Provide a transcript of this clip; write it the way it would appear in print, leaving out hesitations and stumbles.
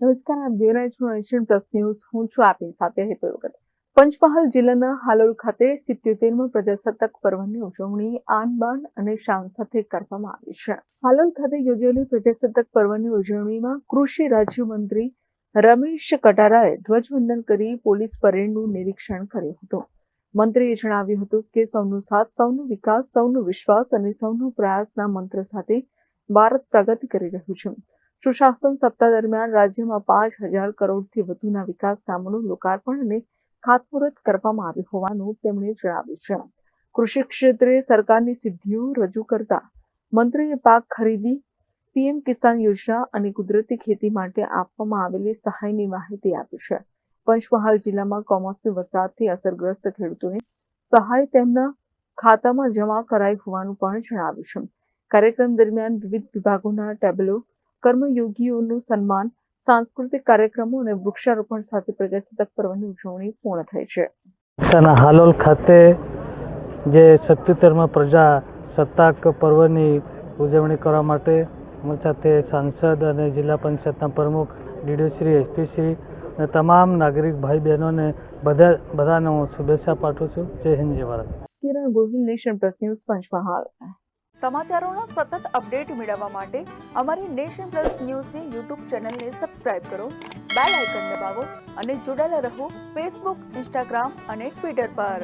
નમસ્કાર, આપ જોઈ રહ્યા છો નેશન પ્લસ ન્યૂઝ. હું છું આપની સાથે હેતલ વગર. પંચમહાલ જિલ્લાના હાલોલ ખાતે 77મા પ્રજાસત્તાક પર્વની ઉજવણી આન બાન અને શાન સાથે કરવામાં આવી છે. હાલોલ ખાતે યોજાયેલી પ્રજાસત્તાક પર્વની ઉજવણીમાં કૃષિ રાજ્યમંત્રી રમેશ કટારાએ ધ્વજવંદન કરી પોલીસ પરેડનું નિરીક્ષણ કર્યું હતું. મંત્રીએ જણાવ્યું હતું કે સૌનો સાથ, સૌનો વિકાસ, સૌનો વિશ્વાસ અને સૌનો પ્રયાસના મંત્ર સાથે ભારત પ્રગતિ કરી રહ્યું છે. સુશાસન સપ્તાહ દરમિયાન રાજ્યમાં 5,000 કરોડથી વધુના વિકાસ કામોનું લોકાર્પણ અને ખાતમુહૂર્ત કરવામાં આવ્યું હોવાનું તેમણે જણાવ્યું છે. કૃષિ ક્ષેત્રે સરકારની સિદ્ધિઓ રજૂ કરતા મંત્રીએ પાક ખરીદી, પીએમ કિસાન યોજના અને કુદરતી ખેતી માટે આપવામાં આવેલી સહાયની માહિતી આપી છે. પંચમહાલ જિલ્લામાં કમોસમી વરસાદથી અસરગ્રસ્ત ખેડૂતોને સહાય તેમના ખાતામાં જમા કરાઈ હોવાનું પણ જણાવ્યું છે. કાર્યક્રમ દરમિયાન વિવિધ વિભાગોના ટેબલો, કર્મયોગીઓનું સન્માન, સાંસ્કૃતિક કાર્યક્રમો અને વૃક્ષારોપણ સાથે પ્રજાસત્તાક પર્વની ઉજવણી પૂર્ણ થઈ છે. હાલોલ ખાતે જે 77મા પ્રજાસત્તાક પર્વની ઉજવણી કરવા માટે અમારી સાથે સાંસદ અને જિલ્લા પંચાયતના પ્રમુખ, ડીડીઓશ્રી, એસપીશ્રી અને તમામ નાગરિક ભાઈ બહેનોને બધાને હું શુભેચ્છા પાઠવું છું. જય હિન્દ, જય Bharat. Kiran Gohil, nation plus news, Panchmahal. સમાચારોના સતત અપડેટ મેળવવા માટે અમારી નેશન પ્લસ ન્યૂઝની યુટ્યુબ ચેનલને સબસ્ક્રાઇબ કરો, બેલ આઇકન દબાવો અને જોડાયેલા રહો ફેસબુક, ઇન્સ્ટાગ્રામ અને ટ્વિટર પર.